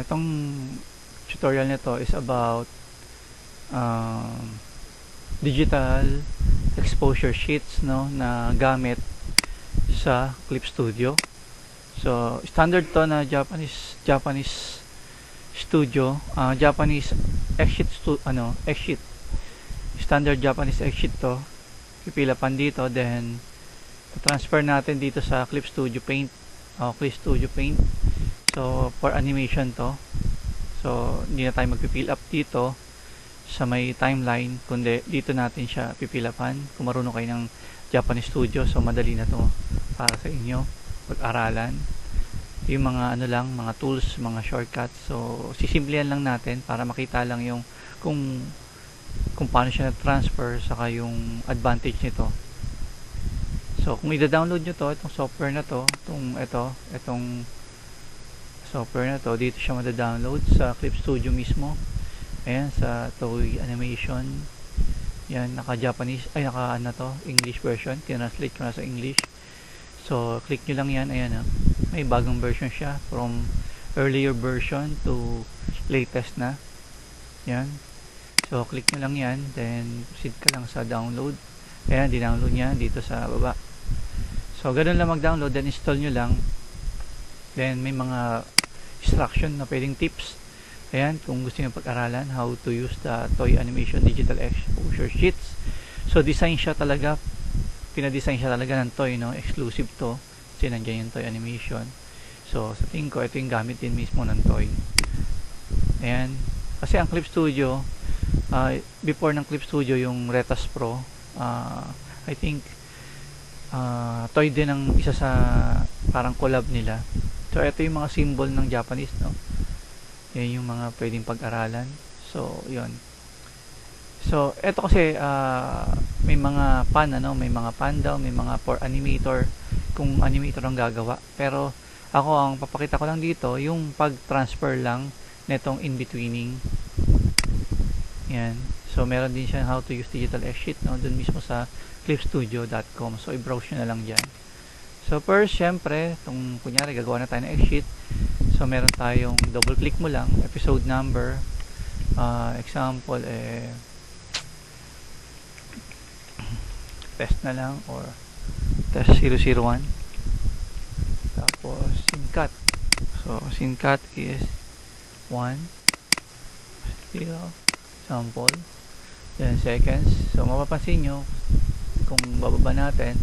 Itong tutorial nito is about um, digital exposure sheets, no, na gamit sa Clip Studio. So standard to na Japanese studio, Japanese X-sheet, standard Japanese X-sheet to. Pipilapan dito, then transfer natin dito sa Clip Studio Paint. Clip Studio Paint. So for animation to. So hindi na tayo magpipill up dito sa may timeline, kundi dito natin siya pipilapan. Kung marunong kayo ng Japanese Studio, so madali na to para sa inyo pag-aralan. Yung mga mga tools, mga shortcuts. So sisimplihan lang natin para makita lang yung kung paano siya na-transfer, saka yung advantage nito. So kung i-download nyo to, itong software na to, itong software na to, dito siya mada-download sa Clip Studio mismo. Ayan, sa Toei Animation. Yan, naka-Japanese, English version. Tinranslate ko na sa English. So click nyo lang yan. Ayan, may bagong version siya, from earlier version to latest na. Yan. So click nyo lang yan, then proceed ka lang sa download. Ayan, dinownload niya dito sa baba. So ganun lang mag-download, then install nyo lang. Then may mga instruction na pwedeng tips. Ayan, kung gusto nyo pag-aralan how to use the Toei Animation Digital Exposure Sheets. So design siya talaga, pinadesign siya talaga ng Toei, no? Exclusive to, kasi nandiyan yung Toei Animation. So sa tingin ko, ito yung gamit din mismo ng Toei. Ayan, kasi ang Clip Studio, before ng Clip Studio, yung Retas Pro, I think Toei din ang isa sa parang collab nila. So ito yung mga symbol ng Japanese, no? Yan yung mga pwedeng pag-aralan. So yun. So ito kasi may mga may mga pan daw, may mga for animator, kung animator ang gagawa. Pero ako, ang papakita ko lang dito yung pag-transfer lang netong in-betweening. Yan. So meron din siya how to use digital X-sheet, no, dun mismo sa clipstudio.com. So i-browse nyo na lang dyan. So first, syempre, kunyari gagawa na tayo ng X-sheet. So meron tayong double click mo lang, episode number, example test na lang, or test 001. Tapos scene cut. So scene cut is 1 0 sample, then seconds. So mapapansin nyo kung bababa natin,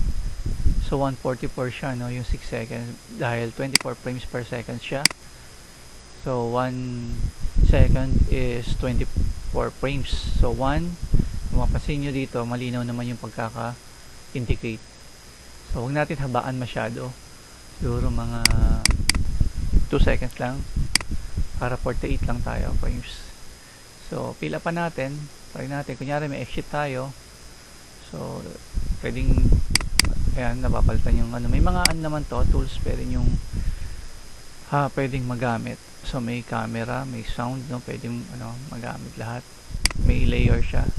so 144 siya, no, yung 6 seconds, dahil 24 frames per second siya. So 1 second is 24 frames. So 1, mapapansin nyo dito, malinaw naman yung pagkaka-indicate. So huwag natin habaan masyado, siguro mga 2 seconds lang, para 48 lang tayo frames. So pila pa natin, try natin, kunyari may X-sheet tayo. So pwedeng, ayan, napapalitan yung may mga naman to, tools pwedeng pwedeng magamit. So may camera, may sound, no, pwedeng magamit lahat. May layer siya.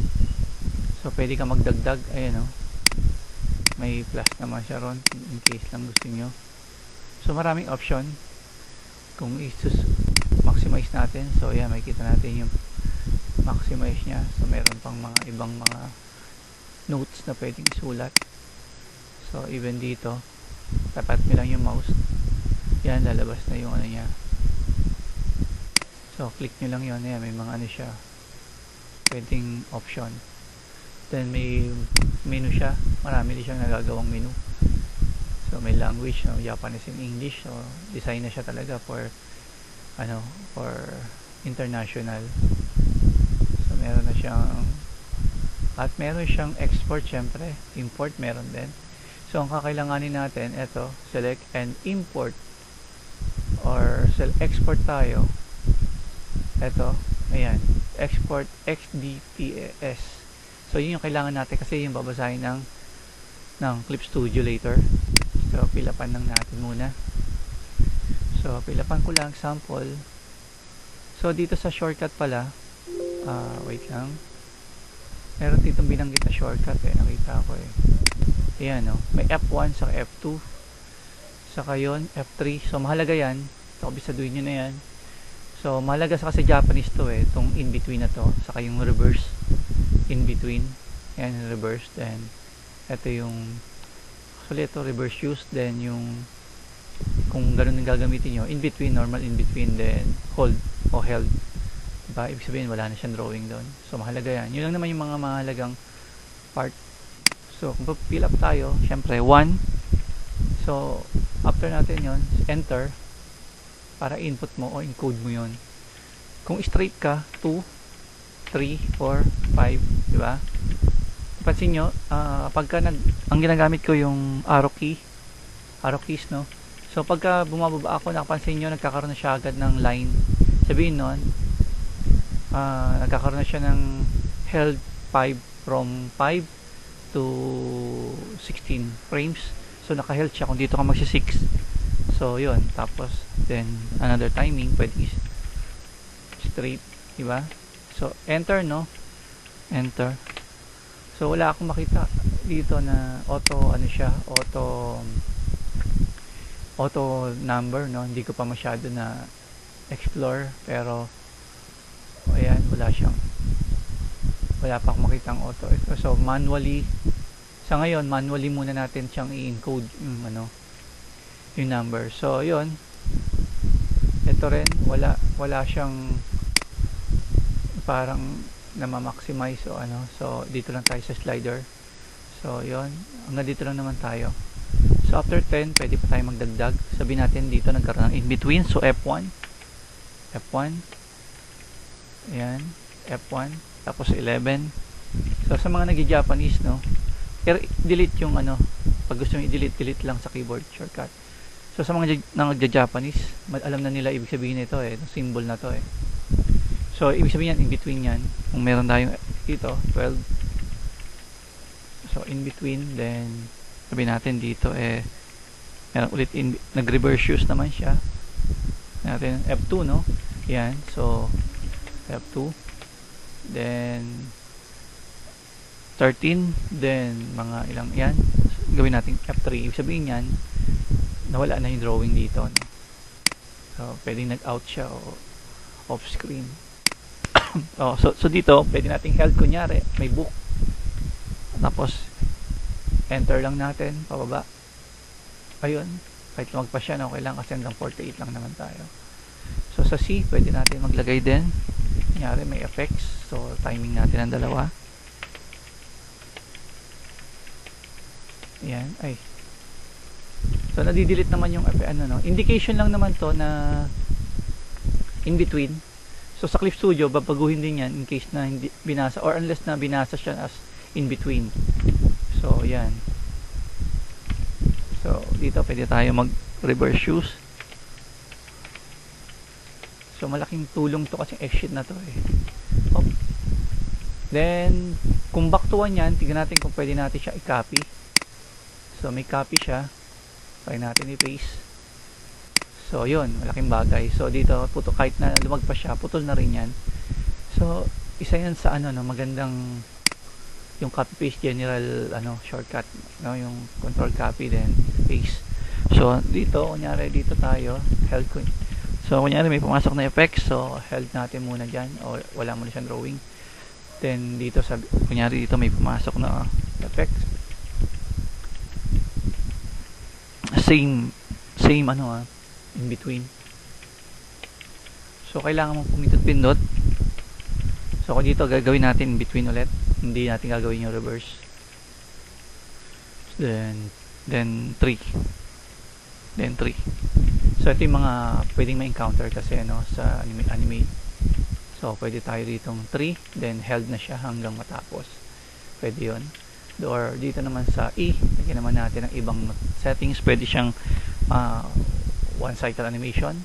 So pwede ka magdagdag, ayan, no. May plus naman siya ron in case lang gusto nyo. So maraming option kung maximize natin. So ayan, makikita natin yung maximize nya. So meron pang mga ibang mga notes na pwedeng isulat. So even dito, tapat mo lang yung mouse, yan, lalabas na yung nya. So click nyo lang yun. Ayan, may mga siya, pwedeng option. Then may menu siya, marami din siyang nagagawang menu. So may language, no, Japanese and English. So design na siya talaga for for international. So meron na siyang, at meron siyang export, syempre import meron din. So ang kakailanganin natin, ito, select and import, or export tayo. Ito, ayan, export XDPS. So yun yung kailangan natin, kasi yung babasahin ng Clip Studio later. So pilapan lang natin muna. So pilapan ko lang sample. So dito sa shortcut pala, wait lang, meron ditong binanggit na shortcut, nakita ko ayan, no, may F1 sa F2, saka yun F3. So mahalaga yan, so kabisaduhin nyo na yan. So mahalaga sa kasi Japanese to eh, itong in between na to, saka yung reverse in between, yan reverse, then ito yung actually ito reverse use, then yung kung ganun yung gagamitin nyo, in between, normal in between, then hold o held, diba? Ibig sabihin wala na siyang drawing doon. So mahalaga yan, yun lang naman yung mga mahalagang part. So kung fill up tayo, syempre 1, so after natin yon, enter para input mo o encode mo yon. Kung straight ka, 2, 3, 4, 5, diba? Pansin nyo, pagka ang ginagamit ko yung arrow keys, no? So pagka bumababa ako, nakapansin nyo, nagkakaroon na siya agad ng line. Sabihin nun, nagkakaroon na siya ng held 5 from 5 to 16 frames. So naka-held siya kung dito ka magsi 6. So yun, tapos then another timing, pwede straight, diba? So enter, no? Enter. So wala akong makita dito na auto number, no? Hindi ko pa masyado na explore, pero ayan, wala pa akong makitang auto. So manually, sa ngayon manually muna natin siyang i-encode yung number. So yun, ito rin wala siyang parang na-maximize o so dito lang tayo sa slider. So yun, hanggang dito lang naman tayo. So after 10, pwede pa tayo magdagdag. Sabihin natin dito nagkaroon ng in between, so F1, ayan, F1, tapos 11. So sa mga nag-Japanese, no, delete yung pag gusto nyo i-delete lang sa keyboard shortcut. So sa mga nag-Japanese, alam na nila ibig sabihin nito symbol na to So ibig sabihin yan, in between yan. Kung meron tayong dito 12, so in between, then sabihin natin dito meron ulit nag-reverse use naman siya natin, F2, no? Yan, so F2, then 13, then mga ilang yan, gawin natin F3. Ibig sabihin yan, nawala na yung drawing dito, no? So pwedeng nag-out siya o off screen. So dito pwede nating held, kunyari may book, tapos enter lang natin pababa, ayun, kahit lumagpas siya, okay lang kasi hanggang 48 lang naman tayo. So sa C pwede natin maglagay din, kunyari may effects, so timing natin ang dalawa, ayan, so nadidelete naman yung indication lang naman to na in between. So sa Clip Studio, babaguhin din yan in case na hindi binasa, or unless na binasa siya as in between. So yan. So dito pwede tayo mag reverse use. So malaking tulong to kasi exit na to Then kung back to 1 yan, tignan natin kung pwede natin siya i-copy. So may copy siya, try natin i-paste. So yun, malaking bagay. So dito kahit na lumagpas siya, putol na rin yan. So isa yan sa magandang yung copy paste general shortcut, no, yung control copy then paste. So dito kunyari dito tayo held ko. So kunyari may pumasok na effects, so held natin muna diyan o wala muna siyang drawing. Then dito kunyari dito may pumasok na effects. Same in between. So kailangan mong pindot. So kung dito gagawin natin in between ulit, hindi natin gagawin yung reverse. Then 3. So ito yung mga pwedeng ma-encounter kasi sa animate. So pwede tayo ditong 3, then held na siya hanggang matapos. Pwede yun. Or dito naman sa E, lagyan naman natin ang ibang settings. Pwede siyang one cycle animation.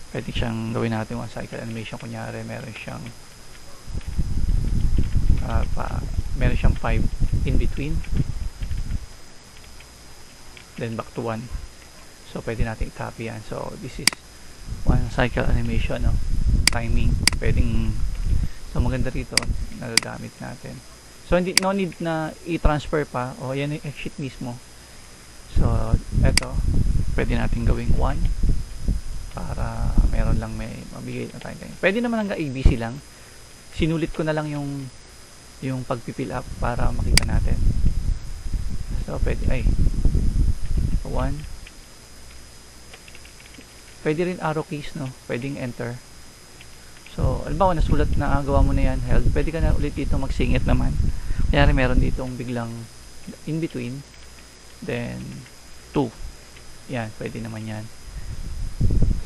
Pwede siyang gawin natin one cycle animation. Kunyari meron siyang 5 in between, then back to 1. So pwede natin i-copy yan. So this is one cycle animation, timing. So maganda rito, nagagamit natin. So no need na i-transfer pa, yan yung exit mismo. So eto, pwede natin gawing 1, para meron lang may mabigay na tayo. Pwede naman hanggang ABC lang. Sinulit ko na lang yung pagpipill up para makita natin. So pwede 1. Pwede rin arrow keys, no? Pwedeng enter. So halimbawa nasulat na gawa mo na yan, health, pwede ka na ulit dito magsingit naman. Kaya meron ditong biglang in between, then 2. Yan, pwede naman yan.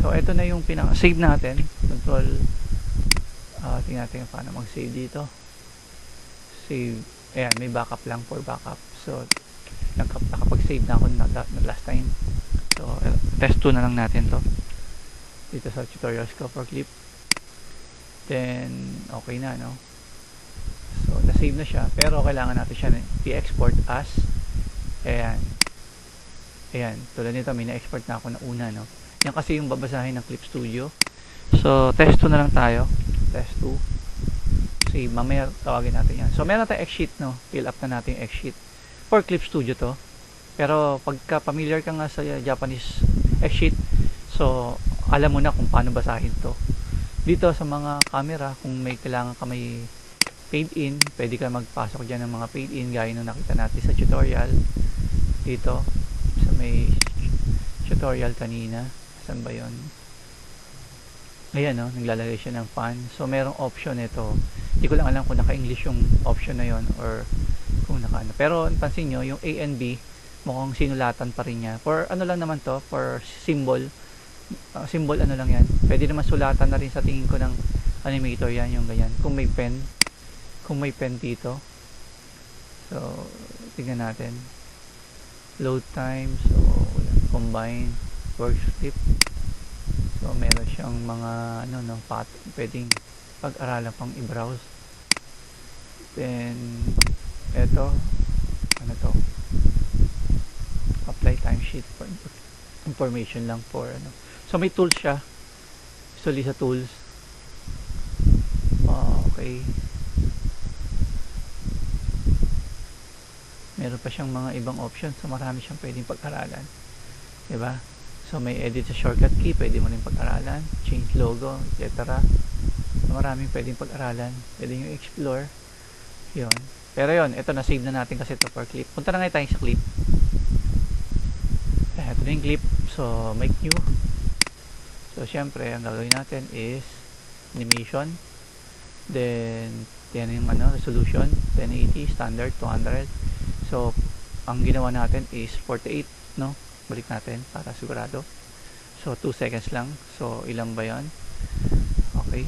So ito na yung save natin. Control, tingnan natin paano mag-save dito. Save, ayan, may backup lang for backup. So nakapag-save na ako na last time. So test 2 na lang natin to dito sa tutorials ko for clip. Then okay na, no? So na-save na siya, pero kailangan natin siya i-export as ayan, tulad nito may na-export na ako na una, no? Yan kasi yung babasahin ng Clip Studio. So test 2 na lang tayo, test 2. Save, mamaya tawagin natin yan. So meron tayong X-sheet, no? Fill up na natin yung X-sheet for Clip Studio to. Pero pagka familiar ka nga sa Japanese X-sheet, so alam mo na kung paano basahin to. Dito sa mga camera, kung may kailangan ka may fade in, pwede ka magpasok dyan ng mga fade in gaya nung nakita natin sa tutorial dito sa may tutorial kanina. Saan ba yun? Ayan, no? Naglalagay siya ng fan. So merong option ito. Hindi ko lang alam kung naka-English yung option na yon or kung naka-ano. Pero pansin nyo, yung A and B mukhang sinulatan pa rin niya. For ano lang naman to, for symbol. Symbol ano lang yan. Pwede naman sulatan na rin sa tingin ko ng animator yan, yung ganyan. Kung may pen dito. So tingnan natin. Load time, so combine, work strip. So meron siyang mga pwedeng pag-aralan pang i-browse. Then eto, ano to? Apply timesheet for information lang for ano. So may tools siya. Usually sa tools. Okay. Meron pa siyang mga ibang options. So marami siyang pwedeng pag-aralan. Diba? So may edit sa shortcut key, pwede mo rin pag-aralan. Change logo, etc. So maraming pwedeng pag-aralan. Pwede nyo explore. Yun. Pero yun, ito na save na natin kasi ito for clip. Punta na nga tayo sa clip. Ito na yung clip. So make new. So syempre, ang gagawin natin is animation. Then yan yung resolution, 1080, standard, 200. So ang ginawa natin is 48, no? Balik natin para sigurado. So 2 seconds lang. So ilan ba 'yon? Okay,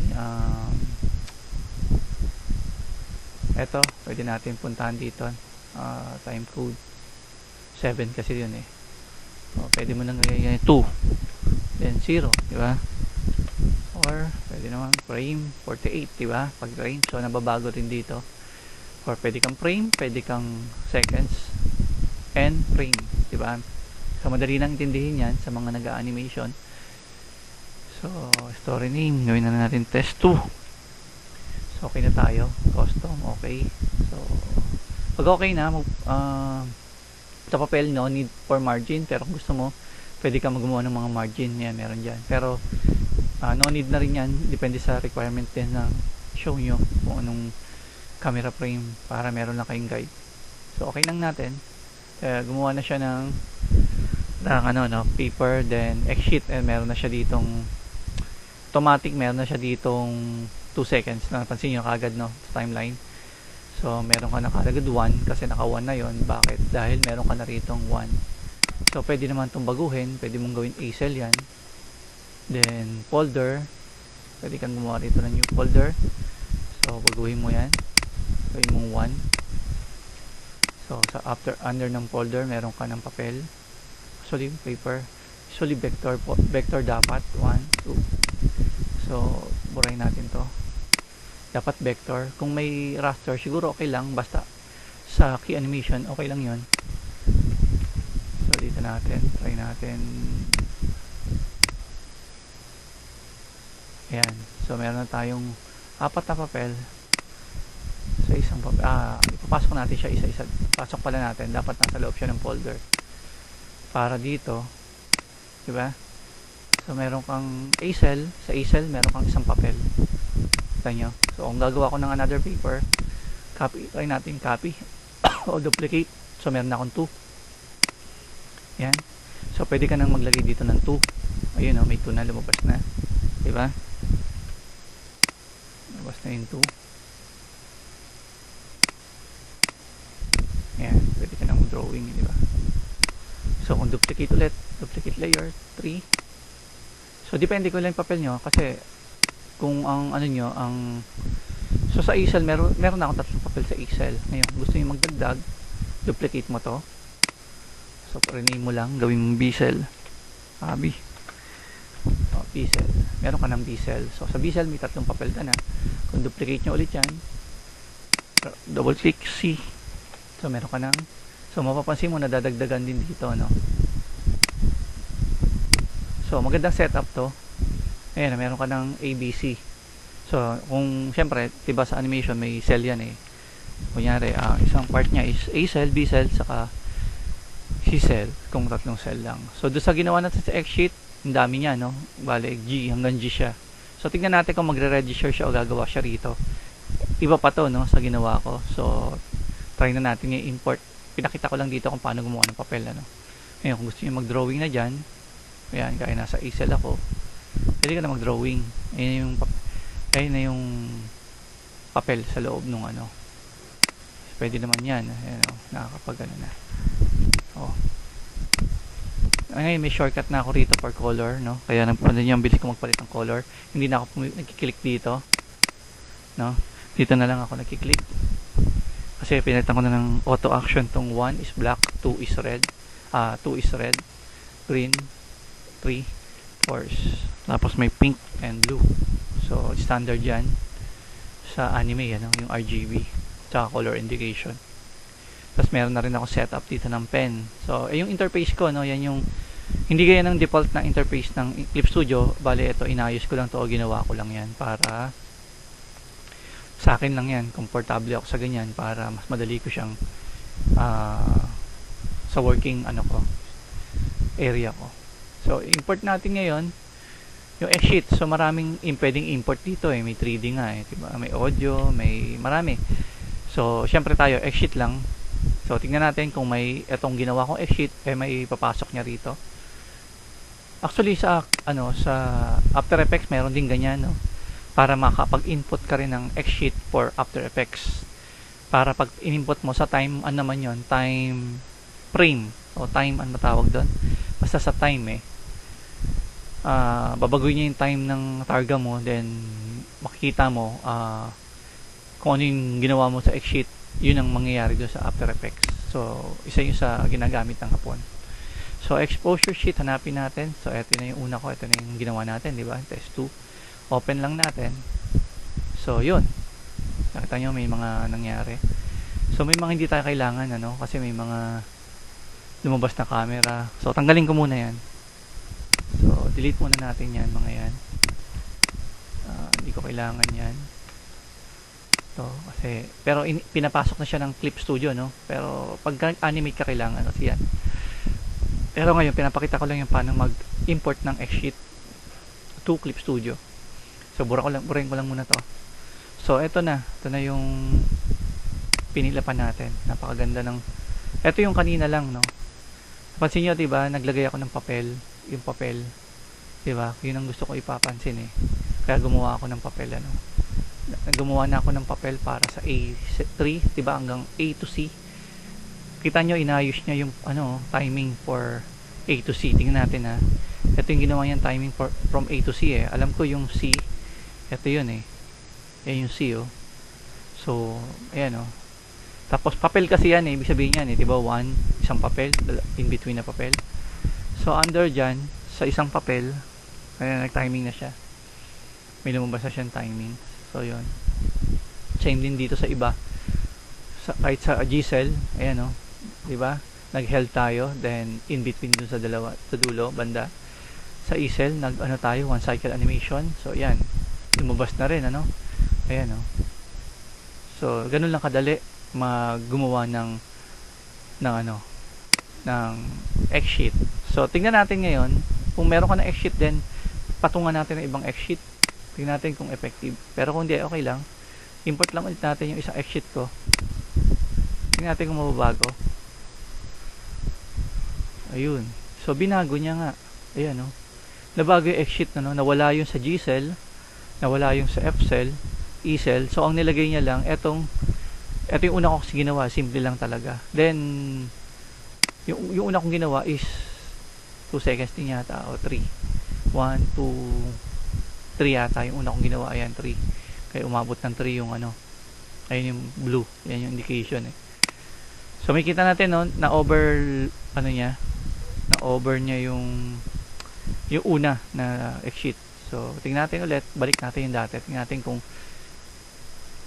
eto, pwede natin puntahan dito. Time code 7 kasi yun eh. So pwede mo nang gawin 2. Then 0, di ba? Or pwede naman frame 48, di ba? Pag frame, so nababago rin dito. Or pwede kang frame, pwede kang seconds and frame, di ba? So madali lang intindihin 'yan sa mga nag-animation. So story name, gawin na natin test 2. So okay na tayo, custom, okay. So pag okay na, sa papel no need for margin, pero kung gusto mo pwede ka gumawa ng mga margin, yan meron dyan. Pero no need na rin yan, depende sa requirement din ng show nyo kung anong camera frame para meron lang kayong guide. So okay lang natin. Gumawa na siya ng paper, then X-sheet, and meron na siya ditong automatic, meron na siya ditong 2 seconds na napansin nyo kagad, no, sa timeline. So meron ka na kagad 1 kasi naka 1 na yon. Bakit? Dahil meron ka na ritong 1. So pwede naman itong baguhin, pwede mong gawin ACL yan. Then folder, pwede kang gumawa rito ng new folder. So baguhin mo yan, gawin mong 1. So sa under ng folder meron ka ng papel, usually paper, usually vector dapat 1, 2. So burahin natin to, dapat vector. Kung may raster siguro okay lang, basta sa key animation okay lang yon. So dito natin, try natin. Ayan, so meron na tayong 4 na papel sa isang papel. Ipapasok natin siya isa-isa. Pasok pala natin, dapat nasa loob siya ng folder para dito, diba? So meron kang A-cell, sa A-cell meron kang isang papel. Kita nyo? So kung gagawa ko ng another paper, try natin copy o duplicate. So meron na akong 2. Yan. So pwede ka nang maglagay dito ng 2. Ayun may 2 na lumabas na. Diba? Lumabas na yung 2. Yan. Pwede ka nang drawing, diba? So kung duplicate ulit, duplicate layer 3. So depende ko lang yung papel nyo kasi kung ang so sa easel meron akong 3 papel sa easel. Ngayon gusto niyo magdagdag, duplicate mo to. So rename mo lang, gawin mong B-cell. B-cell. Meron ka ng B-cell. So sa B-cell may 3 papel ka na. Kung duplicate nyo ulit yan, double click C. So meron ka ng, so mapapansin mo na dadagdagan din dito, no? So magandang setup to. Ayan, meron ka ng ABC. So kung syempre, diba sa animation may cell yan kunyari, isang part niya is A cell, B cell, saka C cell, kung 3 cell lang. So doon sa ginawa natin sa X-sheet, ang dami niya, no? Bale, G hanggang G siya. So tingnan natin kung magre-register siya o gagawa siya rito. Iba pa to, no, sa ginawa ko. So try na natin i-import. Pinakita ko lang dito kung paano gumawa ng papel, ano. Ngayon, kung gusto niyo mag-drawing na dyan, ayan, kaya nasa A cell ako, pwede ka na mag-drawing. Ayun na yung papel sa loob nung pwede naman yan. Ayan, nakakapag na. Ngayon may shortcut na ako rito for color, no? Kaya ang bilis ko magpalit ng color. Hindi na ako nagki-click dito, no? Dito na lang ako nagki-click. Kasi pinalitan ko na ng auto action tong 1 is black, 2 is red, 2 is red, green, 3, 4 tapos may pink and blue. So standard yan sa anime, yung RGB tsaka color indication. Tapos meron na rin ako setup dito ng pen. So yung interface ko, no, yan yung hindi gaya ng default na interface ng Clip Studio. Bale, ito inayos ko lang to o ginawa ko lang yan para sa akin lang yan, komportable ako sa ganyan para mas madali ko siyang sa working area ko. So import natin ngayon yung X-sheet. So maraming pwedeng import dito may 3D nga diba? May audio, may marami. So syempre tayo X-sheet lang. So tingnan natin kung may etong ginawa kong X-sheet may papasok niya rito. Actually sa sa After Effects meron din ganyan, no? Para makapag-input ka rin ng X-sheet for After Effects. Para pag in-input mo sa time, naman yon, time frame o time, matawag doon. Basta sa time babaguhin niya yung time ng targa mo, then makikita mo kung ano yung ginawa mo sa X-sheet, yun ang mangyayari doon sa After Effects. So isa yun sa ginagamit ng hapon. So exposure sheet, hanapin natin. So ito na yung una ko, ito na yung ginawa natin, di ba? Test 2. Open lang natin. So yun, nakita nyo may mga nangyari. So may mga hindi tayo kailangan, kasi may mga lumabas na camera. So tanggalin ko muna yan. So delete muna natin yan, mga yan. Hindi ko kailangan yan. So kasi pero pinapasok na siya ng Clip Studio, no? Pero pag animate ka kailangan kasi yan. Pero ngayon pinapakita ko lang yung paano mag-import ng X-sheet to Clip Studio. So burahin ko lang muna to. So ito na yung pinilapan natin. Napakaganda ng, ito yung kanina lang, no? Pansin nyo, diba, naglagay ako ng papel. Yung papel, diba, yun ang gusto ko ipapansin kaya gumawa ako ng papel, gumawa na ako ng papel para sa A3, diba, hanggang A to C. Kita nyo, inayos niya yung timing for A to C. Tingnan natin, ito yung ginawa niyang timing from A to C. Alam ko yung C, ito yun yan yung C. So ayan, tapos papel kasi yan ibig sabihin yan diba, isang papel, in between na papel. So under dyan sa isang papel, ayan, nag-timing na siya, may lumabas na siyang timing. So yun, same din dito sa iba, kahit sa G-cell, ayan, diba, nag-held tayo, then in between dun sa dalawa, sa dulo, banda. Sa E-cell, tayo, one cycle animation. So ayan, lumabas na rin, ayan, so ganun lang kadali gumawa ng X-sheet. So tingnan natin ngayon kung meron ka ng X-sheet din, patungan natin ng ibang X-sheet. Tingnan natin kung effective. Pero kung hindi, okay lang. Import lang ulit natin yung isang X-sheet ko. Tingnan natin kung mababago. Ayun. So, binago niya nga. Ayan, no? Nabago yung X-sheet, no? Nawala yung sa G-cell, nawala yung sa F-cell, E-cell. So, ang nilagay niya lang, ito yung una kong ginawa. Simple lang talaga. Then, yung una kong ginawa is 2 seconds din yata, o 3. 1, 2, 3 yata yung una kong ginawa. Ayan, 3. Kaya umabot ng 3 yung ano. Ayun yung blue. Yan yung indication eh. So, makikita natin, no, na over niya yung una na X-sheet. So, tingnan natin ulit. Balik natin yung dati. Tingnan natin kung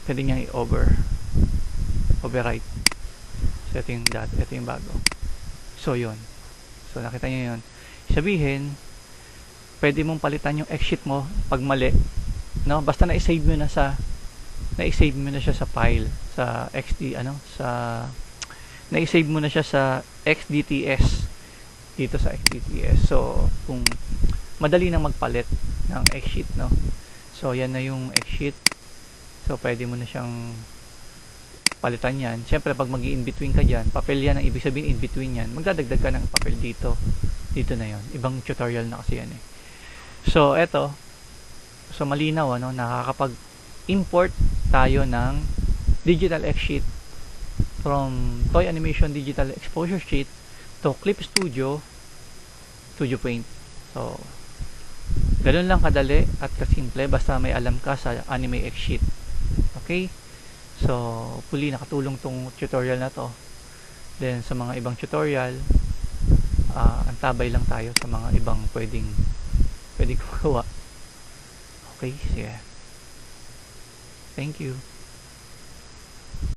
pwede niyang overwrite. So, ito yung dati. Ito yung bago. So, yun. So, nakita niyo yun. Sabihin, pwede mong palitan yung X-sheet mo pag mali. No? Basta na-save mo na siya sa file. Sa na-save mo na siya sa XDTS. Dito sa XDTS. So, kung madali nang magpalit ng X-sheet, no? So, yan na yung X-sheet. So, pwede mo na siyang palitan yan. Siyempre, pag mag-i-in-between ka dyan, papel yan ang ibig sabihin in-between yan. Magdadagdag ka ng papel dito. Dito na yon. Ibang tutorial na kasi yan eh. So, eto. So, malinaw, ano? Nakakapag-import tayo ng digital X-sheet from Toy Animation Digital Exposure Sheet to Clip Studio Paint. So, ganun lang kadali at kasimple basta may alam ka sa Anime X-sheet. Okay? So, hopefully nakatulong tong tutorial na to. Then, sa mga ibang tutorial, antabay lang tayo sa mga ibang pwedeng magawa. Okay? Sige. Thank you.